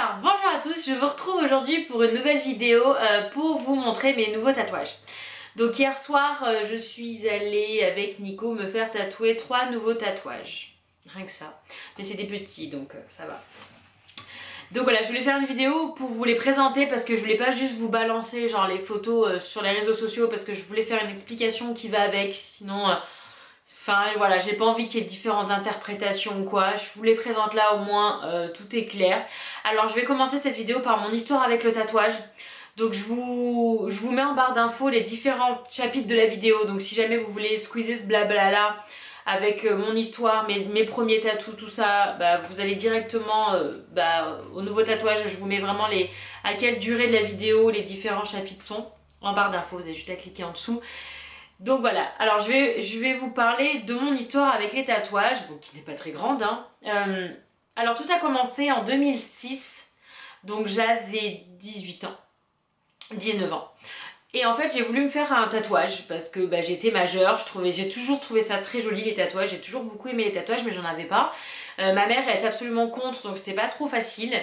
Alors bonjour à tous, je vous retrouve aujourd'hui pour une nouvelle vidéo pour vous montrer mes nouveaux tatouages. Donc hier soir je suis allée avec Nico me faire tatouer 3 nouveaux tatouages. Rien que ça. Mais c'est des petits donc ça va. Donc voilà, je voulais faire une vidéo pour vous les présenter parce que je voulais pas juste vous balancer genre les photos sur les réseaux sociaux parce que je voulais faire une explication qui va avec, sinon... Enfin voilà, j'ai pas envie qu'il y ait différentes interprétations ou quoi, je vous les présente là au moins, tout est clair. Alors je vais commencer cette vidéo par mon histoire avec le tatouage. Donc je vous mets en barre d'infos les différents chapitres de la vidéo, donc si jamais vous voulez squeezer ce blabla là avec mon histoire, mes premiers tatous, tout ça, bah, vous allez directement au nouveau tatouage. Je vous mets vraiment à quelle durée de la vidéo les différents chapitres sont en barre d'infos, vous avez juste à cliquer en dessous. Donc voilà, alors je vais vous parler de mon histoire avec les tatouages, donc qui n'est pas très grande, hein. Alors tout a commencé en 2006, donc j'avais 18 ans, 19 ans. Et en fait j'ai voulu me faire un tatouage parce que j'étais majeure, j'ai toujours trouvé ça très joli les tatouages, j'ai toujours beaucoup aimé les tatouages mais j'en avais pas. Ma mère elle est absolument contre donc c'était pas trop facile.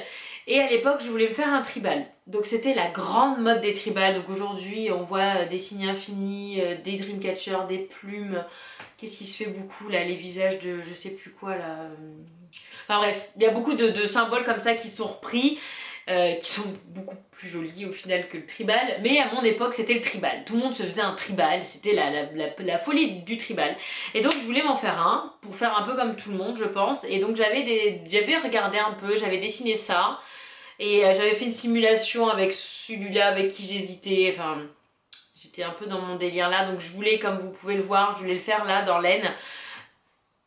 Et à l'époque je voulais me faire un tribal. Donc c'était la grande mode des tribals. Donc aujourd'hui on voit des signes infinis, des dreamcatchers, des plumes. Qu'est-ce qui se fait beaucoup là, les visages de je sais plus quoi là. Enfin bref, il y a beaucoup de symboles comme ça qui sont repris. Qui sont beaucoup plus jolis au final que le tribal, mais à mon époque c'était le tribal, tout le monde se faisait un tribal, c'était la folie du tribal, et donc je voulais m'en faire un, pour faire un peu comme tout le monde je pense, et donc j'avais regardé un peu, j'avais dessiné ça, et j'avais fait une simulation avec celui-là avec qui j'hésitais, enfin j'étais un peu dans mon délire là, donc je voulais, comme vous pouvez le voir, je voulais le faire là dans l'aine.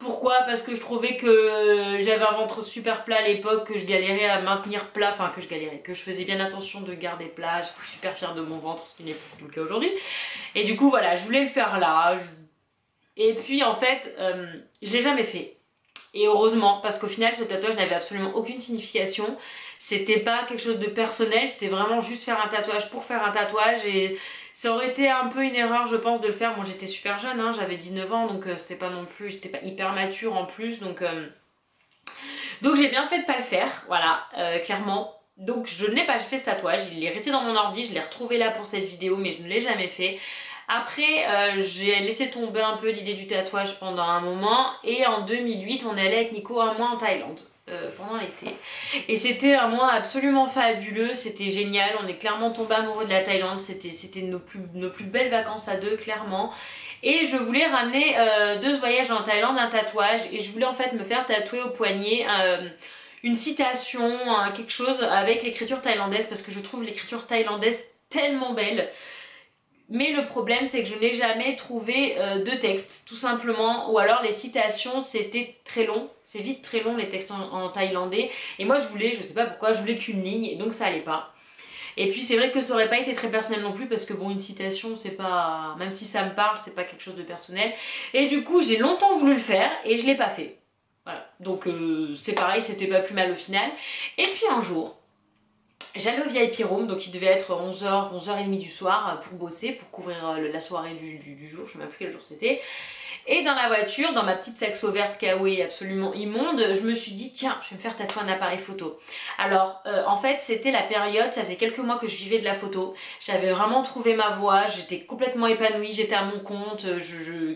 Pourquoi? Parce que je trouvais que j'avais un ventre super plat à l'époque, que je galérais à maintenir plat, enfin que je galérais, que je faisais bien attention de garder plat, j'étais super fière de mon ventre, ce qui n'est plus le cas aujourd'hui. Et du coup voilà, je voulais le faire là, et puis en fait, je l'ai jamais fait. Et heureusement, parce qu'au final ce tatouage n'avait absolument aucune signification, c'était pas quelque chose de personnel, c'était vraiment juste faire un tatouage pour faire un tatouage, et ça aurait été un peu une erreur je pense de le faire. Moi j'étais super jeune, hein, j'avais 19 ans donc c'était pas non plus, j'étais pas hyper mature en plus, donc j'ai bien fait de pas le faire, voilà, clairement. Donc je n'ai pas fait ce tatouage, il est resté dans mon ordi, je l'ai retrouvé là pour cette vidéo mais je ne l'ai jamais fait. Après j'ai laissé tomber un peu l'idée du tatouage pendant un moment, et en 2008 on est allé avec Nico un mois en Thaïlande. Pendant l'été, et c'était un mois absolument fabuleux, c'était génial, on est clairement tombé amoureux de la Thaïlande, c'était nos plus belles vacances à deux clairement, et je voulais ramener de ce voyage en Thaïlande un tatouage, et je voulais en fait me faire tatouer au poignet une citation, quelque chose avec l'écriture thaïlandaise, parce que je trouve l'écriture thaïlandaise tellement belle. Mais le problème c'est que je n'ai jamais trouvé de texte tout simplement, ou alors les citations c'était très long, c'est vite très long les textes en thaïlandais, et moi je voulais, je sais pas pourquoi, je voulais qu'une ligne et donc ça allait pas. Et puis c'est vrai que ça aurait pas été très personnel non plus parce que bon, une citation c'est pas, même si ça me parle c'est pas quelque chose de personnel, et du coup j'ai longtemps voulu le faire et je l'ai pas fait. Voilà, donc c'est pareil, c'était pas plus mal au final. Et puis un jour j'allais au VIP Room, donc il devait être 11h, 11h30 du soir pour bosser, pour couvrir la soirée du jour, je ne sais même plus quel jour c'était. Et dans la voiture, dans ma petite saxo verte kawaii absolument immonde, je me suis dit tiens, je vais me faire tatouer un appareil photo. Alors en fait c'était la période, ça faisait quelques mois que je vivais de la photo, j'avais vraiment trouvé ma voie, j'étais complètement épanouie, j'étais à mon compte,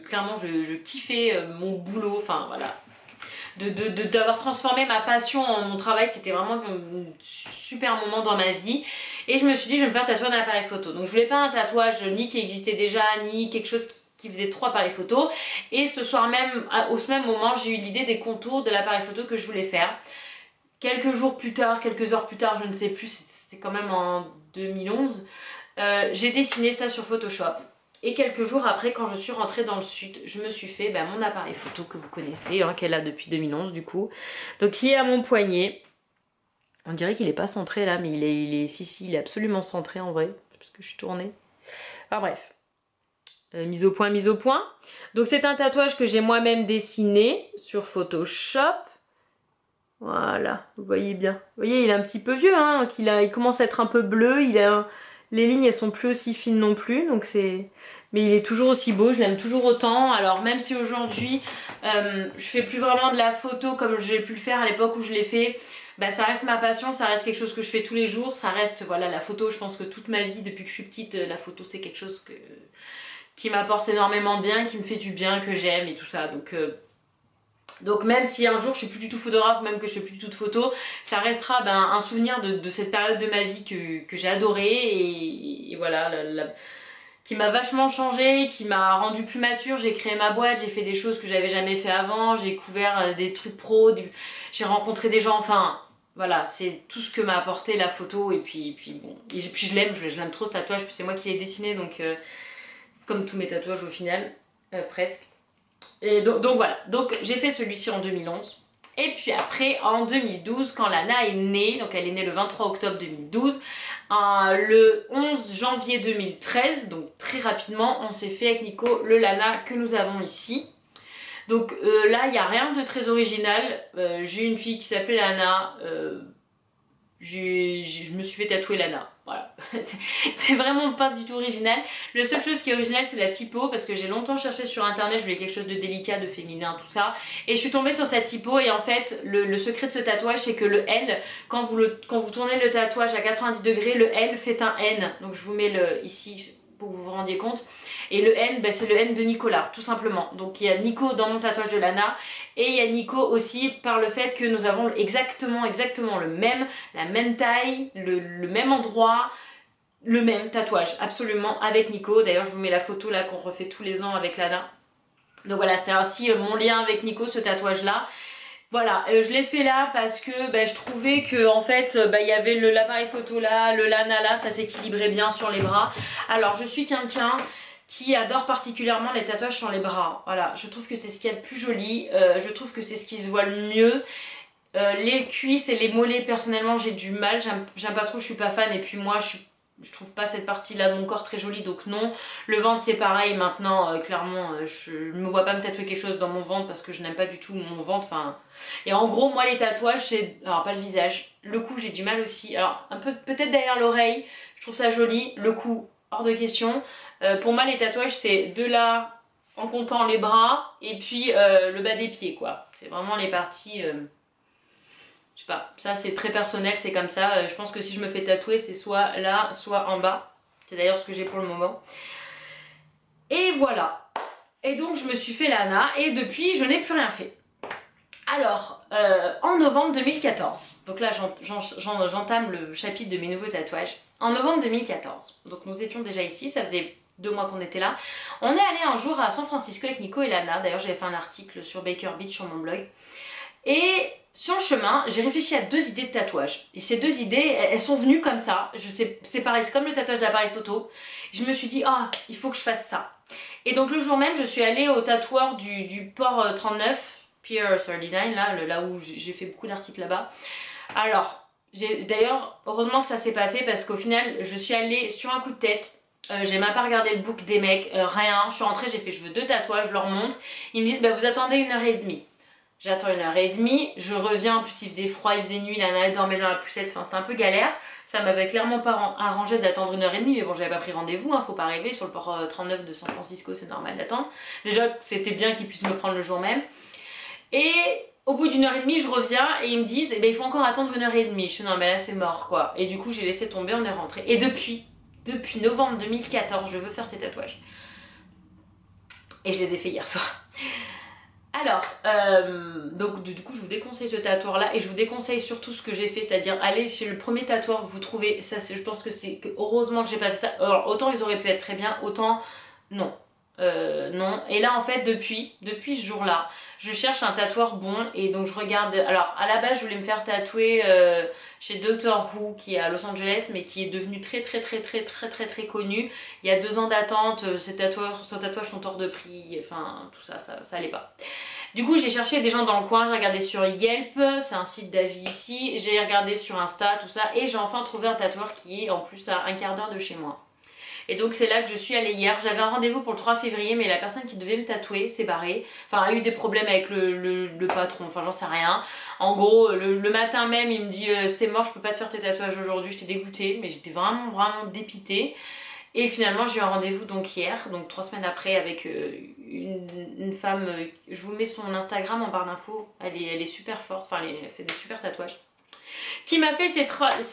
clairement je kiffais mon boulot, enfin voilà. D'avoir transformé ma passion en mon travail, c'était vraiment un super moment dans ma vie, et je me suis dit je vais me faire tatouer un appareil photo. Donc je voulais pas un tatouage ni qui existait déjà ni quelque chose qui faisait 3 appareils photo, et ce soir même, au même moment, j'ai eu l'idée des contours de l'appareil photo que je voulais faire. Quelques jours plus tard, quelques heures plus tard, je ne sais plus, c'était quand même en 2011, j'ai dessiné ça sur Photoshop. Et quelques jours après, quand je suis rentrée dans le sud, je me suis fait mon appareil photo que vous connaissez, hein, qu'elle a depuis 2011 du coup. Donc qui est à mon poignet. On dirait qu'il est pas centré là, mais il est absolument centré en vrai, parce que je suis tournée. Enfin bref, mise au point, mise au point. Donc c'est un tatouage que j'ai moi-même dessiné sur Photoshop. Voilà, vous voyez bien. Vous voyez, il est un petit peu vieux, hein, il commence à être un peu bleu, les lignes elles sont plus aussi fines non plus, donc c'est... Mais il est toujours aussi beau, je l'aime toujours autant. Alors même si aujourd'hui je fais plus vraiment de la photo comme j'ai pu le faire à l'époque où je l'ai fait, bah, ça reste ma passion, ça reste quelque chose que je fais tous les jours, ça reste, voilà, la photo, je pense que toute ma vie, depuis que je suis petite, la photo c'est quelque chose qui m'apporte énormément de bien, qui me fait du bien, que j'aime et tout ça, donc même si un jour je suis plus du tout photographe ou même que je fais plus du tout de photos, ça restera un souvenir de cette période de ma vie que j'ai adoré et voilà, qui m'a vachement changé, qui m'a rendu plus mature. J'ai créé ma boîte, j'ai fait des choses que j'avais jamais fait avant, j'ai couvert des trucs pro, j'ai rencontré des gens, enfin voilà, c'est tout ce que m'a apporté la photo et puis bon, et puis je l'aime trop ce tatouage, puis c'est moi qui l'ai dessiné donc comme tous mes tatouages au final, presque. Et donc voilà, donc j'ai fait celui-ci en 2011. Et puis après, en 2012, quand Lana est née, donc elle est née le 23 octobre 2012, le 11 janvier 2013, donc très rapidement, on s'est fait avec Nico le Lana que nous avons ici. Donc là, il n'y a rien de très original. J'ai une fille qui s'appelait Lana. Je me suis fait tatouer Lana, voilà. C'est vraiment pas du tout original. La seule chose qui est originale c'est la typo parce que j'ai longtemps cherché sur internet, je voulais quelque chose de délicat, de féminin, tout ça. Et je suis tombée sur cette typo et en fait le secret de ce tatouage c'est que le L, quand vous tournez le tatouage à 90 degrés, le L fait un N. Donc je vous mets ici pour que vous vous rendiez compte. Et le N, c'est le N de Nicolas, tout simplement. Donc il y a Nico dans mon tatouage de Lana. Et il y a Nico aussi par le fait que nous avons exactement le même, la même taille, le même endroit, le même tatouage, absolument, avec Nico. D'ailleurs je vous mets la photo là qu'on refait tous les ans avec Lana. Donc voilà, c'est ainsi mon lien avec Nico, ce tatouage là. Voilà, je l'ai fait là parce que je trouvais que en fait il y avait l'appareil photo là, le Lana là, ça s'équilibrait bien sur les bras. Alors je suis quelqu'un qui adore particulièrement les tatouages sur les bras. Voilà, je trouve que c'est ce qu'il y a de plus joli, je trouve que c'est ce qui se voit le mieux. Les cuisses et les mollets personnellement j'ai du mal, j'aime pas trop, je suis pas fan et puis moi je trouve pas cette partie là de mon corps très jolie donc non. Le ventre c'est pareil maintenant, clairement je me vois pas me tatouer quelque chose dans mon ventre parce que je n'aime pas du tout mon ventre, enfin. Et en gros moi les tatouages c'est, alors pas le visage, le cou j'ai du mal aussi, alors un peu peut-être derrière l'oreille, je trouve ça joli, le cou hors de question. Pour moi les tatouages c'est de là en comptant les bras et puis le bas des pieds quoi, c'est vraiment les parties... Je sais pas, ça c'est très personnel, c'est comme ça. Je pense que si je me fais tatouer, c'est soit là, soit en bas. C'est d'ailleurs ce que j'ai pour le moment. Et voilà. Et donc je me suis fait Lana et depuis je n'ai plus rien fait. Alors, en novembre 2014, donc là j'entame le chapitre de mes nouveaux tatouages. En novembre 2014, donc nous étions déjà ici, ça faisait 2 mois qu'on était là. On est allé un jour à San Francisco avec Nico et Lana. D'ailleurs j'avais fait un article sur Baker Beach sur mon blog. Et sur le chemin, j'ai réfléchi à 2 idées de tatouage. Et ces 2 idées, elles sont venues comme ça. Je sais, c'est pareil, c'est comme le tatouage d'appareil photo. Je me suis dit, ah, il faut que je fasse ça. Et donc le jour même, je suis allée au tatoueur du port 39, Pier 39, là où j'ai fait beaucoup d'articles là-bas. Alors, d'ailleurs, heureusement que ça s'est pas fait parce qu'au final, je suis allée sur un coup de tête. J'ai même pas regardé le book des mecs, rien. Je suis rentrée, j'ai fait, je veux 2 tatouages, je leur montre. Ils me disent, vous attendez 1h30. J'attends 1h30, je reviens, en plus il faisait froid, il faisait nuit, la nana dormait dans la poussette, enfin c'était un peu galère. Ça m'avait clairement pas arrangé d'attendre 1h30, mais bon j'avais pas pris rendez-vous, faut pas rêver, sur le port 39 de San Francisco c'est normal d'attendre. Déjà c'était bien qu'ils puissent me prendre le jour même. Et au bout d'1h30 je reviens et ils me disent il faut encore attendre 1h30. Je suis non mais là c'est mort quoi. Et du coup j'ai laissé tomber, on est rentré. Et depuis novembre 2014 je veux faire ces tatouages. Et je les ai fait hier soir. Alors, donc du coup je vous déconseille ce tatoueur là et je vous déconseille surtout ce que j'ai fait, c'est-à-dire aller chez le premier tatoueur que vous trouvez. Ça je pense que c'est heureusement que j'ai pas fait ça. Alors autant ils auraient pu être très bien, autant non. Non. Et là en fait depuis ce jour là je cherche un tatoueur bon et donc je regarde. Alors à la base je voulais me faire tatouer chez Doctor Who qui est à Los Angeles mais qui est devenu très connu. Il y a 2 ans d'attente, ces tatouages sont hors de prix, enfin tout ça allait pas. Du coup j'ai cherché des gens dans le coin, j'ai regardé sur Yelp, c'est un site d'avis ici, j'ai regardé sur Insta, tout ça, et j'ai enfin trouvé un tatoueur qui est en plus à 1/4 d'heure de chez moi. Et donc c'est là que je suis allée hier, j'avais un rendez-vous pour le 3 février mais la personne qui devait me tatouer s'est barrée, enfin a eu des problèmes avec le patron, enfin j'en sais rien. En gros le matin même il me dit c'est mort, je peux pas te faire tes tatouages aujourd'hui, j'étais dégoûtée mais j'étais vraiment dépitée. Et finalement j'ai eu un rendez-vous donc hier, donc 3 semaines après avec une femme, je vous mets son Instagram en barre d'infos, elle est super forte, enfin elle fait des super tatouages. qui m'a fait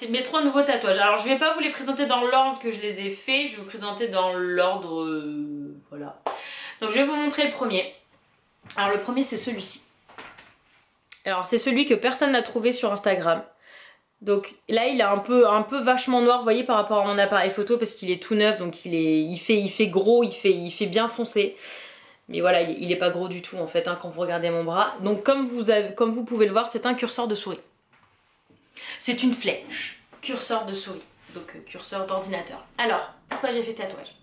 mes 3 nouveaux tatouages. Alors je vais pas vous les présenter dans l'ordre que je les ai faits, je vais vous présenter dans l'ordre... voilà. Donc je vais vous montrer le premier. Alors le premier c'est celui-ci. Alors c'est celui que personne n'a trouvé sur Instagram. Donc là il est un peu vachement noir, vous voyez, par rapport à mon appareil photo, parce qu'il est tout neuf, donc il fait gros, il fait bien foncé. Mais voilà, il est pas gros du tout en fait hein, quand vous regardez mon bras. Donc comme vous pouvez le voir, c'est un curseur de souris. C'est une flèche, curseur de souris, donc curseur d'ordinateur. Alors, pourquoi j'ai fait ce tatouage?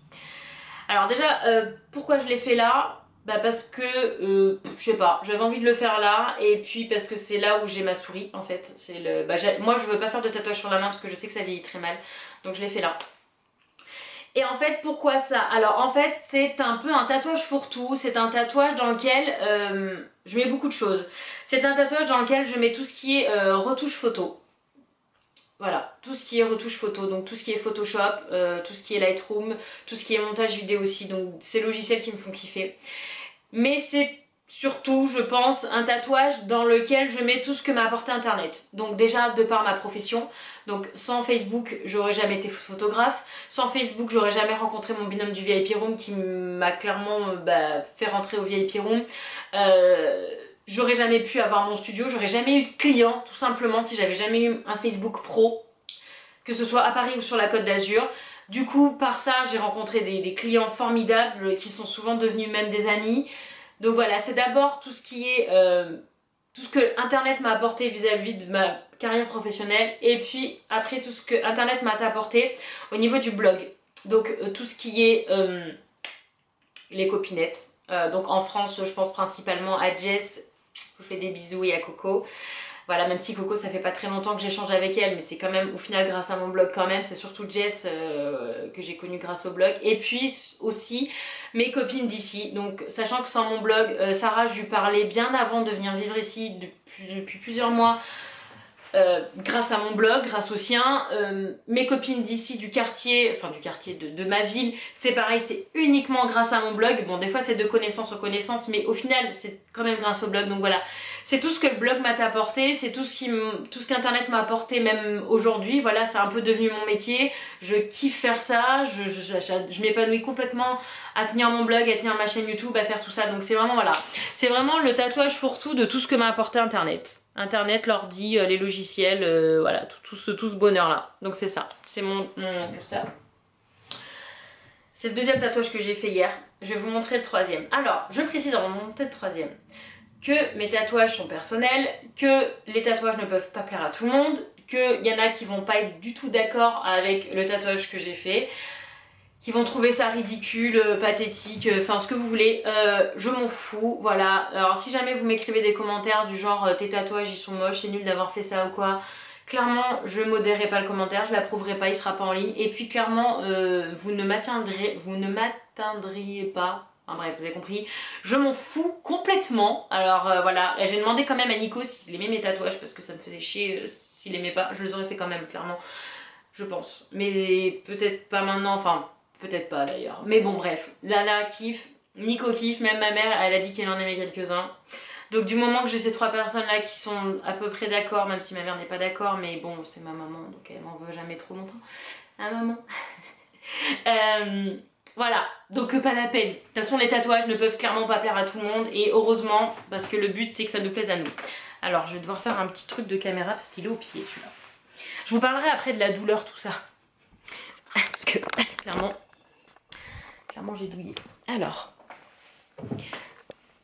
Alors déjà, pourquoi je l'ai fait là? Bah parce que, je sais pas, j'avais envie de le faire là, et puis parce que c'est là où j'ai ma souris en fait. Moi je veux pas faire de tatouage sur la main parce que je sais que ça vieillit très mal, donc je l'ai fait là. Et en fait, pourquoi ça? Alors en fait, c'est un peu un tatouage fourre-tout, c'est un tatouage dans lequel je mets beaucoup de choses. C'est un tatouage dans lequel je mets tout ce qui est retouche photo. Voilà, tout ce qui est retouche photo, donc tout ce qui est Photoshop, tout ce qui est Lightroom, tout ce qui est montage vidéo aussi, donc ces logiciels qui me font kiffer. Mais c'est surtout, je pense, un tatouage dans lequel je mets tout ce que m'a apporté Internet. Donc déjà, de par ma profession, donc sans Facebook, j'aurais jamais été photographe. Sans Facebook, j'aurais jamais rencontré mon binôme du VIP Room qui m'a clairement fait rentrer au VIP Room. J'aurais jamais pu avoir mon studio, j'aurais jamais eu de clients tout simplement si j'avais jamais eu un Facebook pro, que ce soit à Paris ou sur la Côte d'Azur. Du coup, par ça, j'ai rencontré des clients formidables qui sont souvent devenus même des amis. Donc voilà, c'est d'abord tout ce qui est tout ce que Internet m'a apporté vis-à-vis de ma carrière professionnelle, et puis après tout ce que Internet m'a apporté au niveau du blog. Donc tout ce qui est les copinettes. Donc en France, je pense principalement à Jess. Je vous fais des bisous, et à Coco. Voilà, même si Coco, ça fait pas très longtemps que j'échange avec elle, mais c'est quand même au final grâce à mon blog quand même. C'est surtout Jess que j'ai connue grâce au blog. Et puis aussi mes copines d'ici. Donc sachant que sans mon blog, Sarah, je lui parlais bien avant de venir vivre ici depuis plusieurs mois. Grâce à mon blog, grâce au sien, mes copines d'ici du quartier, enfin du quartier de ma ville, c'est pareil, c'est uniquement grâce à mon blog. Bon, des fois c'est de connaissance en connaissance, mais au final c'est quand même grâce au blog. Donc voilà, c'est tout ce que le blog m'a apporté, c'est tout ce qu'Internet m'a apporté même aujourd'hui. Voilà, c'est un peu devenu mon métier, je kiffe faire ça, je m'épanouis complètement à tenir mon blog, à tenir ma chaîne YouTube, à faire tout ça. Donc c'est vraiment, voilà, c'est vraiment le tatouage fourre-tout de tout ce que m'a apporté Internet. Internet, l'ordi, les logiciels, voilà, tout ce bonheur là. Donc c'est ça, c'est mon curseur. C'est le deuxième tatouage que j'ai fait hier. Je vais vous montrer le troisième. Alors, je précise avant de montrer le troisième que mes tatouages sont personnels, que les tatouages ne peuvent pas plaire à tout le monde, qu'il y en a qui vont pas être du tout d'accord avec le tatouage que j'ai fait, qui vont trouver ça ridicule, pathétique, enfin ce que vous voulez, je m'en fous, voilà. Alors si jamais vous m'écrivez des commentaires du genre tes tatouages ils sont moches, c'est nul d'avoir fait ça ou quoi, clairement je modérerai pas le commentaire, je l'approuverai pas, il sera pas en ligne. Et puis clairement vous ne m'atteindriez pas, enfin bref, vous avez compris, je m'en fous complètement. Alors voilà, j'ai demandé quand même à Nico s'il aimait mes tatouages parce que ça me faisait chier s'il aimait pas, je les aurais fait quand même clairement, je pense. Mais peut-être pas maintenant, enfin... peut-être pas d'ailleurs. Mais bon bref, Lala kiffe, Nico kiffe, même ma mère elle a dit qu'elle en aimait quelques-uns. Donc du moment que j'ai ces 3 personnes là qui sont à peu près d'accord, même si ma mère n'est pas d'accord, mais bon c'est ma maman donc elle m'en veut jamais trop longtemps. Ah maman. Voilà, donc pas la peine. De toute façon les tatouages ne peuvent clairement pas plaire à tout le monde, et heureusement parce que le but c'est que ça nous plaise à nous. Alors je vais devoir faire un petit truc de caméra parce qu'il est au pied celui-là. Je vous parlerai après de la douleur, tout ça. Parce que clairement j'ai douillé. Alors,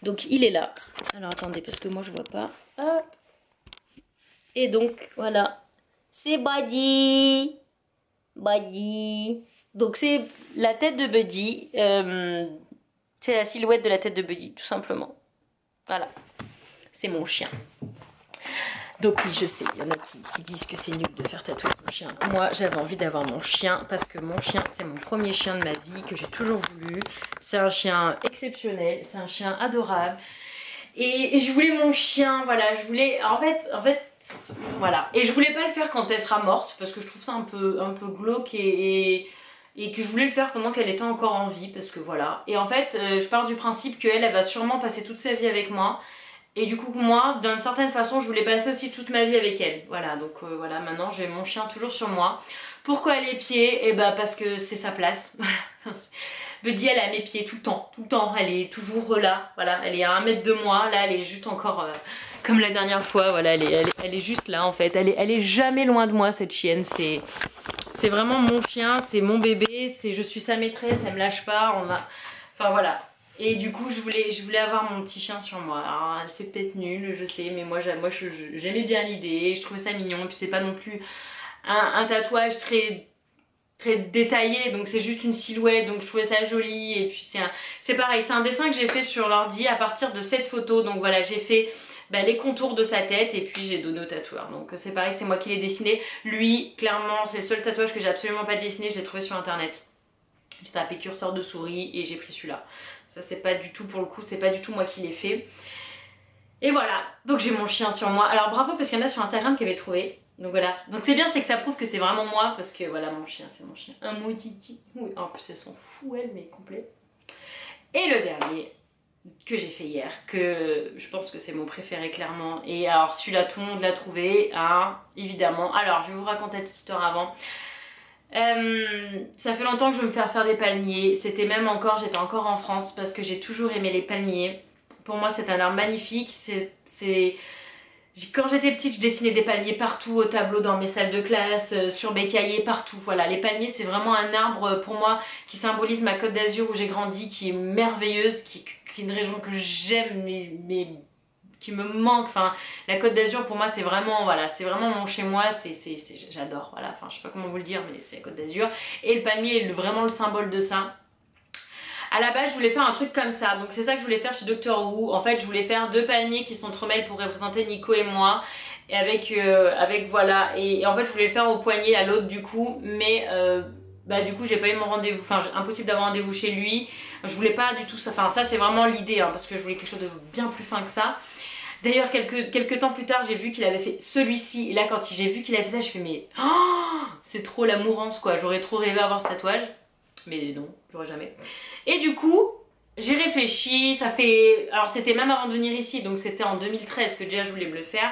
donc il est là. Alors attendez, parce que moi je vois pas. Hop. Et donc voilà, c'est Buddy. Buddy. Donc c'est la tête de Buddy. C'est la silhouette de la tête de Buddy, tout simplement. Voilà, c'est mon chien. Donc oui, je sais, il y en a qui disent que c'est nul de faire tatouer son chien. Moi, j'avais envie d'avoir mon chien parce que mon chien, c'est mon premier chien de ma vie que j'ai toujours voulu. C'est un chien exceptionnel, c'est un chien adorable. Et je voulais mon chien, voilà, je voulais... En fait, voilà. Et je voulais pas le faire quand elle sera morte parce que je trouve ça un peu glauque et que je voulais le faire pendant qu'elle était encore en vie parce que voilà. Et en fait, je pars du principe qu'elle va sûrement passer toute sa vie avec moi. Et du coup moi, d'une certaine façon, je voulais passer aussi toute ma vie avec elle. Voilà, donc voilà, maintenant j'ai mon chien toujours sur moi. Pourquoi elle est pieds? Eh bah parce que c'est sa place. Buddy, elle est à mes pieds tout le temps, elle est toujours là, voilà, elle est à 1 mètre de moi, là elle est juste encore comme la dernière fois, voilà, elle est juste là en fait, elle est jamais loin de moi cette chienne, c'est vraiment mon chien, c'est mon bébé, je suis sa maîtresse, elle me lâche pas, enfin voilà. Et du coup je voulais avoir mon petit chien sur moi. Alors c'est peut-être nul, je sais, mais moi j'aimais bien l'idée, je trouvais ça mignon, et puis c'est pas non plus un tatouage très détaillé, donc c'est juste une silhouette, donc je trouvais ça joli. Et puis c'est pareil, c'est un dessin que j'ai fait sur l'ordi à partir de cette photo, donc voilà, j'ai fait les contours de sa tête et puis j'ai donné au tatoueur, donc c'est pareil, c'est moi qui l'ai dessiné. Lui, clairement, c'est le seul tatouage que j'ai absolument pas dessiné, je l'ai trouvé sur internet. J'ai tapé curseur de souris et j'ai pris celui-là. Ça c'est pas du tout, pour le coup, c'est pas du tout moi qui l'ai fait. Et voilà, donc j'ai mon chien sur moi. Alors bravo, parce qu'il y en a sur Instagram qui avaient trouvé. Donc voilà, donc c'est bien, c'est que ça prouve que c'est vraiment moi, parce que voilà, mon chien, c'est mon chien. Un mojiti. Oui, en plus elles sont fous elles, mais complet. Et le dernier que j'ai fait hier, que je pense que c'est mon préféré clairement. Et alors celui-là, tout le monde l'a trouvé, hein, évidemment. Alors je vais vous raconter la petite histoire avant. Ça fait longtemps que je veux me faire des palmiers. C'était même encore, j'étais encore en France parce que j'ai toujours aimé les palmiers. Pour moi c'est un arbre magnifique. Quand j'étais petite, je dessinais des palmiers partout au tableau, dans mes salles de classe, sur mes cahiers, partout. Voilà, les palmiers c'est vraiment un arbre pour moi qui symbolise ma Côte d'Azur où j'ai grandi, qui est merveilleuse, qui est une région que j'aime mais qui me manque. Enfin, la Côte d'Azur pour moi c'est vraiment, voilà, c'est vraiment mon chez moi, j'adore, voilà, enfin je sais pas comment vous le dire, mais c'est la Côte d'Azur. Et le palmier est vraiment le symbole de ça. À la base je voulais faire un truc comme ça, donc c'est ça que je voulais faire chez Doctor Who. En fait je voulais faire 2 palmiers qui sont entremêlés pour représenter Nico et moi, et avec voilà, et en fait je voulais le faire au poignet à l'autre du coup, mais du coup j'ai pas eu mon rendez-vous, enfin impossible d'avoir rendez-vous chez lui. Je voulais pas du tout ça, enfin ça c'est vraiment l'idée, hein, parce que je voulais quelque chose de bien plus fin que ça. D'ailleurs quelques temps plus tard j'ai vu qu'il avait fait celui-ci, et là quand j'ai vu qu'il avait fait ça je fais mais oh, c'est trop la mourance quoi, j'aurais trop rêvé avoir ce tatouage. Mais non, j'aurais jamais. Et du coup, j'ai réfléchi, ça fait... Alors c'était même avant de venir ici, donc c'était en 2013 que déjà je voulais me le faire.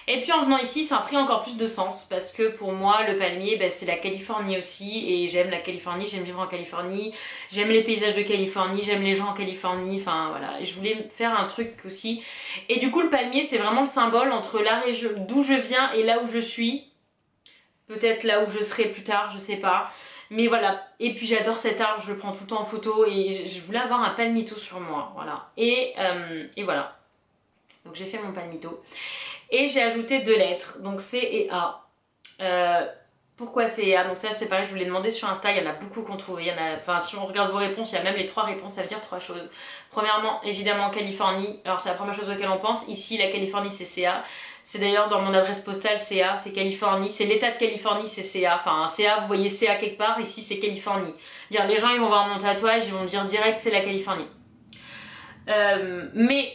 Et puis en venant ici, ça a pris encore plus de sens, parce que pour moi, le palmier, c'est la Californie aussi, et j'aime la Californie, j'aime vivre en Californie, j'aime les paysages de Californie, j'aime les gens en Californie, enfin voilà. Et je voulais faire un truc aussi. Et du coup, le palmier, c'est vraiment le symbole entre la région d'où je viens et là où je suis. Peut-être là où je serai plus tard, je sais pas. Mais voilà, et puis j'adore cet arbre, je le prends tout le temps en photo et je voulais avoir un palmito sur moi, voilà. Et voilà, donc j'ai fait mon palmito. Et j'ai ajouté 2 lettres, donc C et A. Pourquoi C et A? Donc ça c'est pareil, je vous l'ai demandé sur Insta, il y en a beaucoup qu'on trouve. Enfin si on regarde vos réponses, il y a même les 3 réponses, ça veut dire 3 choses. Premièrement, évidemment Californie, alors c'est la première chose auquel on pense. Ici la Californie c'est CA. C'est d'ailleurs dans mon adresse postale CA, c'est Californie, c'est l'état de Californie, c'est CA. Enfin CA, vous voyez CA quelque part, ici c'est Californie. Dire les gens ils vont voir mon tatouage, ils vont dire direct c'est la Californie. Mais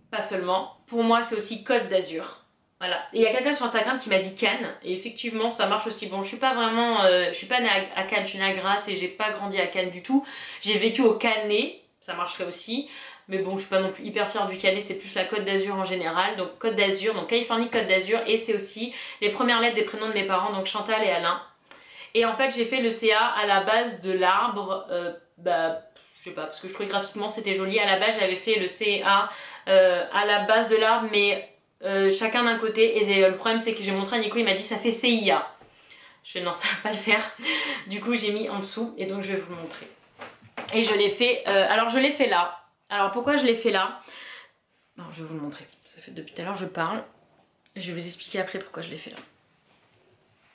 pas seulement, pour moi c'est aussi Côte d'Azur. Voilà. Et il y a quelqu'un sur Instagram qui m'a dit Cannes, et effectivement ça marche aussi. Bon, je suis pas vraiment, je suis pas née à Cannes, je suis née à Grasse et j'ai pas grandi à Cannes du tout. J'ai vécu au Canet, ça marcherait aussi. Mais bon, je suis pas non plus hyper fière du Canet, c'est plus la Côte d'Azur en général. Donc Côte d'Azur, donc Californie, Côte d'Azur, et c'est aussi les premières lettres des prénoms de mes parents, donc Chantal et Alain. Et en fait, j'ai fait le CA à la base de l'arbre, je sais pas, parce que je trouvais graphiquement c'était joli. À la base, j'avais fait le CA à la base de l'arbre, mais chacun d'un côté. Et le problème, c'est que j'ai montré à Nico, il m'a dit ça fait CIA. Je fais non, ça va pas le faire. Du coup, j'ai mis en dessous, et donc je vais vous le montrer. Et je l'ai fait, alors je l'ai fait là. Alors pourquoi je l'ai fait là? Alors je vais vous le montrer. Ça fait depuis tout à l'heure je parle. Je vais vous expliquer après pourquoi je l'ai fait là.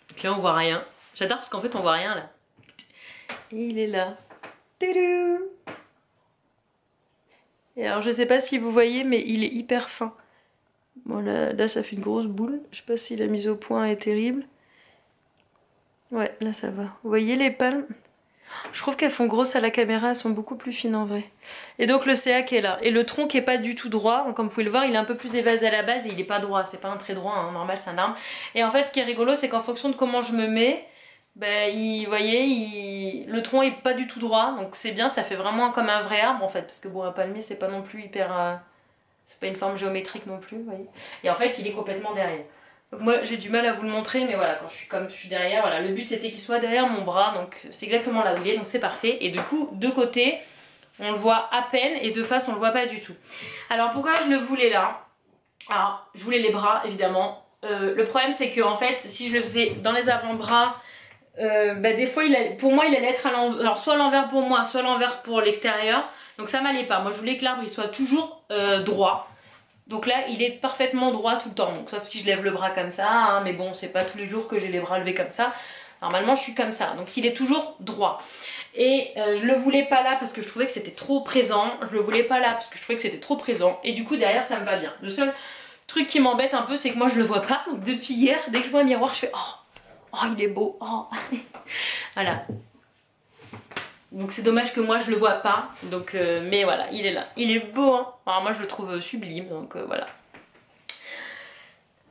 Donc là on voit rien. J'adore parce qu'en fait on voit rien là. Et il est là. Tadou! Et alors je sais pas si vous voyez mais il est hyper fin. Bon là ça fait une grosse boule. Je sais pas si la mise au point est terrible. Ouais là ça va. Vous voyez les palmes? Je trouve qu'elles font grosses à la caméra, elles sont beaucoup plus fines en vrai. Et donc le CA qui est là. Et le tronc qui est pas du tout droit, comme vous pouvez le voir, il est un peu plus évasé à la base et il est pas droit, c'est pas un trait droit, hein, normal c'est un arbre. Et en fait ce qui est rigolo c'est qu'en fonction de comment je me mets, vous voyez, le tronc est pas du tout droit, donc c'est bien, ça fait vraiment comme un vrai arbre en fait, parce que bon un palmier c'est pas non plus hyper... C'est pas une forme géométrique non plus, vous voyez. Et en fait, il est complètement derrière. Donc moi, j'ai du mal à vous le montrer, mais voilà, quand je suis comme je suis derrière, voilà. Le but, c'était qu'il soit derrière mon bras, donc c'est exactement là où il est, donc c'est parfait. Et du coup, de côté, on le voit à peine, et de face, on le voit pas du tout. Alors, pourquoi je le voulais là? Alors, je voulais les bras, évidemment. Le problème, c'est que en fait, si je le faisais dans les avant-bras, des fois, pour moi, il allait être à l'envers. Alors, soit à l'envers pour moi, soit à l'envers pour l'extérieur. Donc, ça m'allait pas. Moi, je voulais que l'arbre il soit toujours droit. Donc là, il est parfaitement droit tout le temps. Donc, sauf si je lève le bras comme ça. Hein, mais bon, c'est pas tous les jours que j'ai les bras levés comme ça. Normalement, je suis comme ça. Donc, il est toujours droit. Et je le voulais pas là parce que je trouvais que c'était trop présent. Je le voulais pas là parce que je trouvais que c'était trop présent. Et du coup, derrière, ça me va bien. Le seul truc qui m'embête un peu, c'est que moi, je le vois pas. Donc, depuis hier, dès que je vois un miroir, je fais oh, il est beau. Oh. Voilà. Donc c'est dommage que moi je le vois pas. Donc mais voilà, il est là. Il est beau, hein. Alors moi je le trouve sublime. Donc voilà.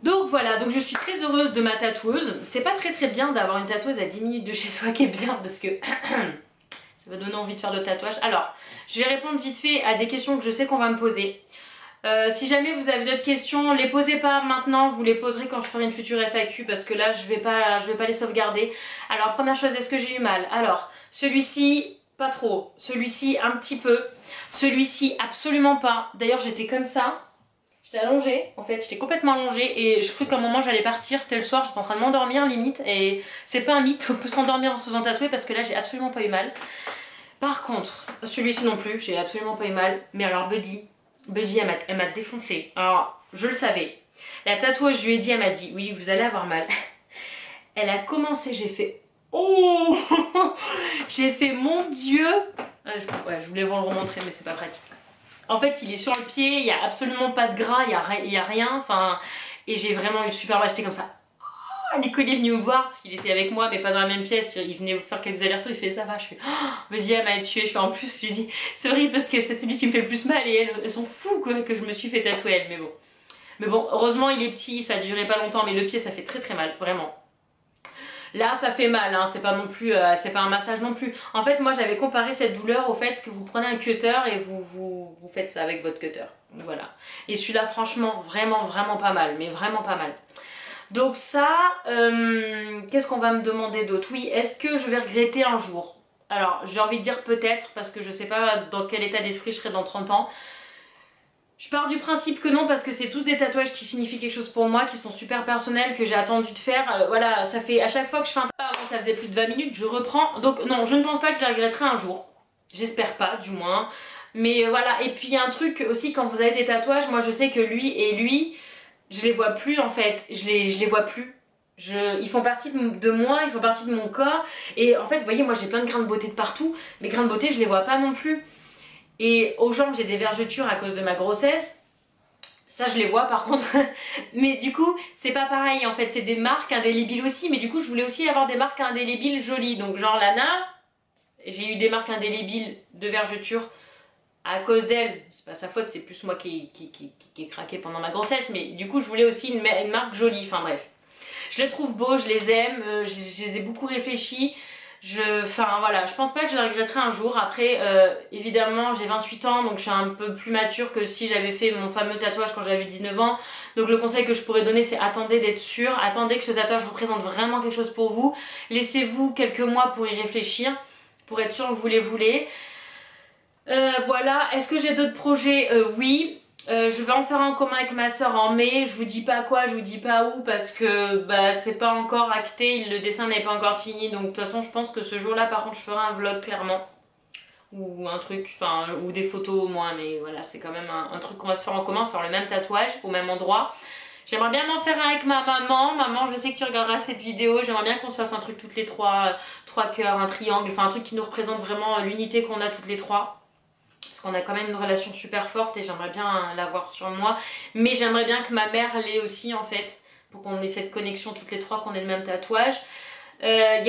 Donc voilà, donc je suis très heureuse de ma tatoueuse. C'est pas très bien d'avoir une tatoueuse à 10 minutes de chez soi qui est bien parce que ça va donner envie de faire de tatouage. Alors, je vais répondre vite fait à des questions que je sais qu'on va me poser. Si jamais vous avez d'autres questions, les posez pas maintenant, vous les poserez quand je ferai une future FAQ parce que là je vais pas les sauvegarder. Alors première chose, est-ce que j'ai eu mal? Alors celui-ci pas trop, celui-ci un petit peu, celui-ci absolument pas. D'ailleurs j'étais comme ça, j'étais allongée en fait, j'étais complètement allongée et je crois qu'à un moment j'allais partir, c'était le soir, j'étais en train de m'endormir limite et c'est pas un mythe, on peut s'endormir en se faisant tatouer parce que là j'ai absolument pas eu mal. Par contre, celui-ci non plus, j'ai absolument pas eu mal, mais alors Buddy, elle m'a défoncé. Alors, je le savais. La tatoueuse, je lui ai dit, elle m'a dit, oui, vous allez avoir mal. Elle a commencé, j'ai fait, oh. J'ai fait, mon Dieu. Je voulais vous le remontrer, mais c'est pas pratique. En fait, il est sur le pied, il n'y a absolument pas de gras, il y a rien. Enfin, et j'ai vraiment eu super mal, j'étais comme ça. Nico est venu me voir parce qu'il était avec moi mais pas dans la même pièce, il venait faire quelques allers-retours, il fait ça va, je fais vas-y elle m'a tué, je fais en plus je lui dis c'est horrible parce que c'est celui qui me fait le plus mal et elles sont fous quoi que je me suis fait tatouer elle, mais bon heureusement il est petit, ça a duré pas longtemps mais le pied ça fait très mal vraiment. Là ça fait mal, hein, c'est pas non plus, c'est pas un massage non plus. En fait moi j'avais comparé cette douleur au fait que vous prenez un cutter et vous faites ça avec votre cutter, donc voilà. Et celui-là franchement vraiment pas mal, mais vraiment pas mal. Donc ça, qu'est-ce qu'on va me demander d'autre? Oui, est-ce que je vais regretter un jour? Alors, j'ai envie de dire peut-être, parce que je sais pas dans quel état d'esprit je serai dans 30 ans. Je pars du principe que non, parce que c'est tous des tatouages qui signifient quelque chose pour moi, qui sont super personnels, que j'ai attendu de faire. Voilà, ça fait à chaque fois que je fais un tatouage, ça faisait plus de 20 minutes, je reprends. Donc non, je ne pense pas que je les regretterai un jour. J'espère pas, du moins. Mais voilà, et puis il y a un truc aussi, quand vous avez des tatouages, moi je sais que lui, je les vois plus en fait, je les vois plus. Ils font partie de moi, ils font partie de mon corps. Et en fait, vous voyez, moi j'ai plein de grains de beauté de partout. Mes grains de beauté, je les vois pas non plus. Et aux jambes, j'ai des vergetures à cause de ma grossesse. Ça, je les vois par contre. Mais du coup, c'est pas pareil en fait. C'est des marques indélébiles aussi. Mais du coup, je voulais aussi avoir des marques indélébiles jolies. Donc, genre Lana, j'ai eu des marques indélébiles de vergetures à cause d'elle, c'est pas sa faute, c'est plus moi qui ai craqué pendant ma grossesse, mais du coup je voulais aussi une marque jolie, enfin bref. Je les trouve beaux, je les aime, je les ai beaucoup réfléchis, enfin voilà, je pense pas que je les regretterai un jour. Après, évidemment j'ai 28 ans, donc je suis un peu plus mature que si j'avais fait mon fameux tatouage quand j'avais 19 ans, donc le conseil que je pourrais donner c'est attendez d'être sûr, attendez que ce tatouage représente vraiment quelque chose pour vous, laissez-vous quelques mois pour y réfléchir, pour être sûr que vous les voulez. Voilà, est-ce que j'ai d'autres projets? Oui, je vais en faire un commun avec ma soeur en mai. Je vous dis pas quoi, je vous dis pas où parce que bah, c'est pas encore acté, le dessin n'est pas encore fini. Donc de toute façon je pense que ce jour là par contre je ferai un vlog clairement. Ou un truc, enfin ou des photos au moins, mais voilà c'est quand même un truc qu'on va se faire en commun sur le même tatouage, au même endroit. J'aimerais bien m'en faire un avec ma maman. Maman, je sais que tu regarderas cette vidéo. J'aimerais bien qu'on se fasse un truc toutes les trois cœurs, un triangle, enfin un truc qui nous représente vraiment l'unité qu'on a toutes les trois. Parce qu'on a quand même une relation super forte et j'aimerais bien l'avoir sur moi. Mais j'aimerais bien que ma mère l'ait aussi en fait. Pour qu'on ait cette connexion toutes les trois, qu'on ait le même tatouage. Il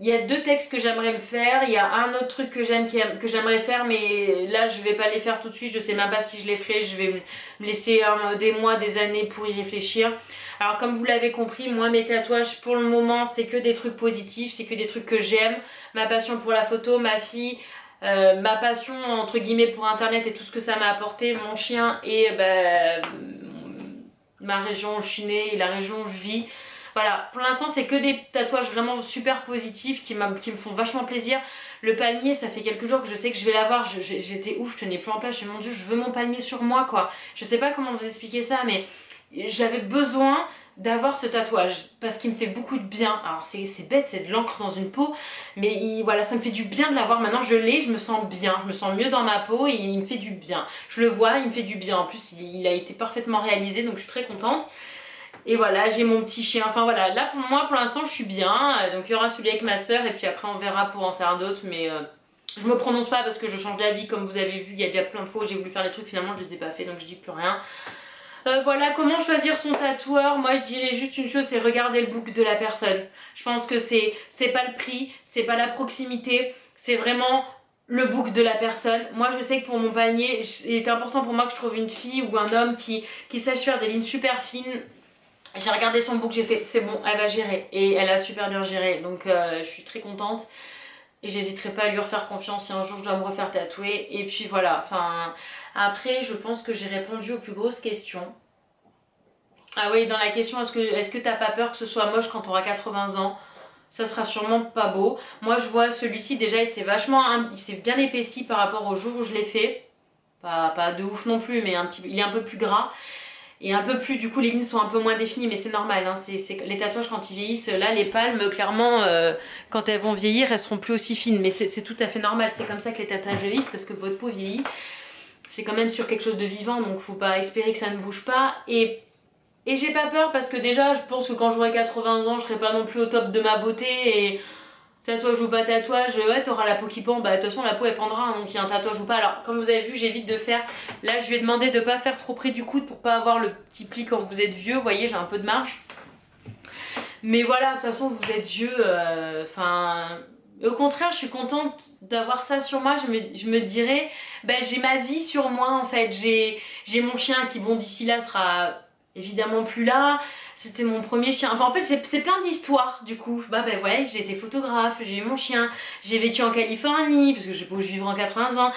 y a deux textes que j'aimerais me faire. Il y a un autre truc que j'aimerais faire. Mais là je vais pas les faire tout de suite. Je sais même pas si je les ferai. Je vais me laisser des mois, des années pour y réfléchir. Alors comme vous l'avez compris, moi mes tatouages pour le moment c'est que des trucs positifs. C'est que des trucs que j'aime. Ma passion pour la photo, ma fille... ma passion entre guillemets pour internet et tout ce que ça m'a apporté, mon chien et ma région où je suis née et la région où je vis. Voilà, pour l'instant c'est que des tatouages vraiment super positifs qui me font vachement plaisir. Le palmier, ça fait quelques jours que je sais que je vais l'avoir, j'étais ouf, je tenais plus en place, je me suis dit mon dieu, je veux mon palmier sur moi quoi. Je sais pas comment vous expliquer ça, mais j'avais besoin d'avoir ce tatouage parce qu'il me fait beaucoup de bien. Alors c'est bête, c'est de l'encre dans une peau, mais voilà, ça me fait du bien de l'avoir. Maintenant je l'ai, je me sens bien, je me sens mieux dans ma peau et il me fait du bien. Je le vois, il me fait du bien. En plus il a été parfaitement réalisé, donc je suis très contente. Et voilà, j'ai mon petit chien, enfin voilà, là pour moi pour l'instant je suis bien. Donc il y aura celui avec ma soeur et puis après on verra pour en faire d'autres, mais je me prononce pas parce que je change d'avis. Comme vous avez vu, il y a déjà plein de fois où j'ai voulu faire des trucs, finalement je les ai pas fait, donc je dis plus rien. Voilà, comment choisir son tatoueur? Moi je dirais juste une chose, c'est regarder le book de la personne. Je pense que c'est pas le prix, c'est pas la proximité, c'est vraiment le book de la personne. Moi je sais que pour mon panier, il est important pour moi que je trouve une fille ou un homme qui sache faire des lignes super fines. J'ai regardé son book, j'ai fait c'est bon, elle va gérer, et elle a super bien géré, donc je suis très contente. Et j'hésiterai pas à lui refaire confiance si un jour je dois me refaire tatouer. Et puis voilà, enfin après je pense que j'ai répondu aux plus grosses questions. Ah oui, dans la question est-ce que t'as pas peur que ce soit moche quand t'auras 80 ans? Ça sera sûrement pas beau. Moi je vois celui-ci déjà il s'est bien épaissi par rapport au jour où je l'ai fait. Pas de ouf non plus, mais il est un peu plus gras. Et un peu plus, du coup les lignes sont un peu moins définies, mais c'est normal, hein, les tatouages quand ils vieillissent, là les palmes clairement quand elles vont vieillir elles seront plus aussi fines, mais c'est tout à fait normal, c'est comme ça que les tatouages vieillissent parce que votre peau vieillit, c'est quand même sur quelque chose de vivant donc faut pas espérer que ça ne bouge pas. Et j'ai pas peur parce que déjà je pense que quand j'aurai 80 ans je serai pas non plus au top de ma beauté et tatouage ou pas tatouage, ouais t'auras la peau qui pend, bah de toute façon la peau elle pendra, hein, donc il y a un tatouage ou pas. Alors comme vous avez vu j'évite de faire, là je lui ai demandé de pas faire trop près du coude pour pas avoir le petit pli quand vous êtes vieux, vous voyez j'ai un peu de marge. Mais voilà, de toute façon vous êtes vieux, enfin... au contraire je suis contente d'avoir ça sur moi, je me dirais, bah j'ai ma vie sur moi en fait, j'ai mon chien qui bon d'ici là sera évidemment plus là. C'était mon premier chien. Enfin en fait c'est plein d'histoires du coup. Bah ouais, j'ai été photographe, j'ai eu mon chien, j'ai vécu en Californie parce que j'ai pas où vivre en 80 ans.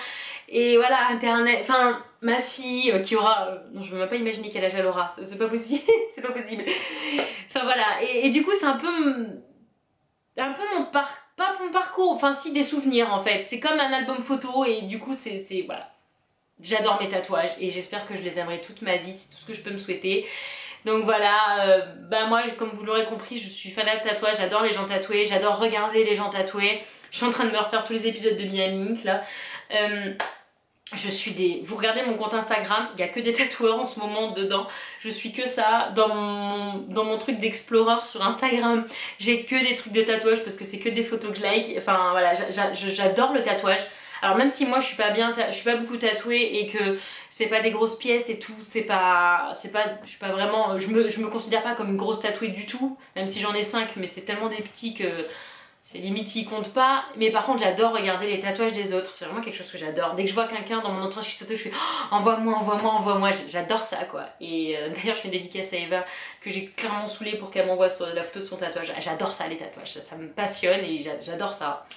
Et voilà, internet, enfin ma fille qui aura, non je veux même pas imaginer quel âge elle aura, c'est pas possible, c'est pas possible. Enfin voilà, et du coup c'est un peu mon pas mon parcours, enfin si des souvenirs en fait. C'est comme un album photo et du coup c'est voilà. J'adore mes tatouages et j'espère que je les aimerai toute ma vie, c'est tout ce que je peux me souhaiter. Donc voilà, bah moi comme vous l'aurez compris je suis fan de tatouage, j'adore les gens tatoués, j'adore regarder les gens tatoués. Je suis en train de me refaire tous les épisodes de Miami Ink là. Vous regardez mon compte Instagram, il n'y a que des tatoueurs en ce moment dedans. Je suis que ça. Dans mon truc d'explorer sur Instagram, j'ai que des trucs de tatouage parce que c'est que des photos que je like. Enfin voilà, j'adore le tatouage. Alors même si moi je suis pas beaucoup tatouée et que c'est pas des grosses pièces et tout, je suis pas vraiment, je me considère pas comme une grosse tatouée du tout, même si j'en ai 5, mais c'est tellement des petits que c'est limite ils comptent pas. Mais par contre j'adore regarder les tatouages des autres, c'est vraiment quelque chose que j'adore. Dès que je vois quelqu'un dans mon entourage qui se tatoue, je fais oh, envoie-moi, j'adore ça quoi. Et d'ailleurs je fais une dédicace à Eva que j'ai clairement saoulée pour qu'elle m'envoie la photo de son tatouage. J'adore ça les tatouages, ça me passionne et j'adore ça.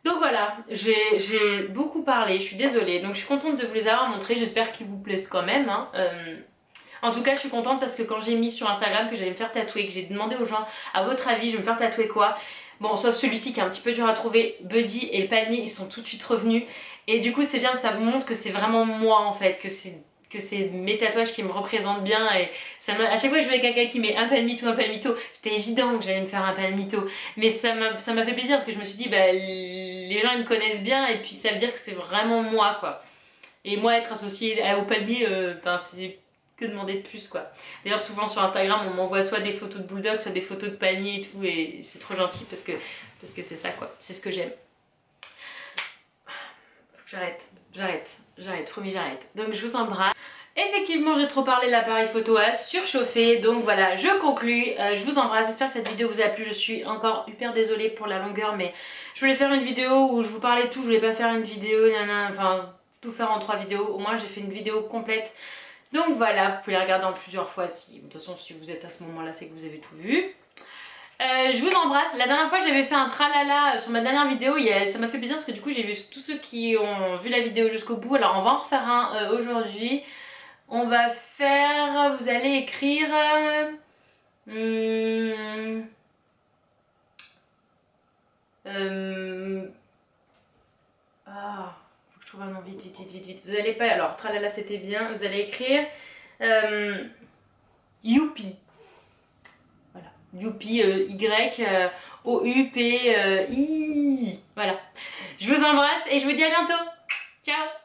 Donc voilà, j'ai beaucoup parlé, je suis désolée, donc je suis contente de vous les avoir montrés, j'espère qu'ils vous plaisent quand même. Hein. En tout cas je suis contente parce que quand j'ai mis sur Instagram que j'allais me faire tatouer, que j'ai demandé aux gens à votre avis je vais me faire tatouer quoi. Bon sauf celui-ci qui est un petit peu dur à trouver, Buddy et le palmier ils sont tout de suite revenus. Et du coup c'est bien, ça me montre que c'est vraiment moi en fait, que c'est mes tatouages qui me représentent bien. Et à chaque fois que je vois quelqu'un qui met un palmito, c'était évident que j'allais me faire un palmito. Mais ça m'a fait plaisir parce que je me suis dit bah les gens ils me connaissent bien et puis ça veut dire que c'est vraiment moi quoi. Et moi être associée au palmier, c'est que demander de plus quoi. D'ailleurs souvent sur Instagram on m'envoie soit des photos de bulldog, soit des photos de palmier et tout et c'est trop gentil parce que c'est ça quoi, c'est ce que j'aime. Faut que j'arrête, promis j'arrête. Donc je vous embrasse. Effectivement j'ai trop parlé, l'appareil photo a surchauffé, donc voilà je conclus, je vous embrasse, j'espère que cette vidéo vous a plu, je suis encore hyper désolée pour la longueur mais je voulais faire une vidéo où je vous parlais de tout, je voulais pas faire une vidéo, enfin tout faire en 3 vidéos, au moins j'ai fait une vidéo complète. Donc voilà, vous pouvez la regarder en plusieurs fois, de toute façon si vous êtes à ce moment là c'est que vous avez tout vu. je vous embrasse. La dernière fois j'avais fait un tralala sur ma dernière vidéo, ça m'a fait plaisir parce que du coup j'ai vu tous ceux qui ont vu la vidéo jusqu'au bout. Alors on va en refaire un aujourd'hui. On va faire, vous allez écrire... faut que je trouve un nom, vite. Vous allez pas, alors tralala c'était bien, vous allez écrire Youpi. Voilà, Youpi, Y-O-U-P-I. Voilà. Je vous embrasse et je vous dis à bientôt. Ciao.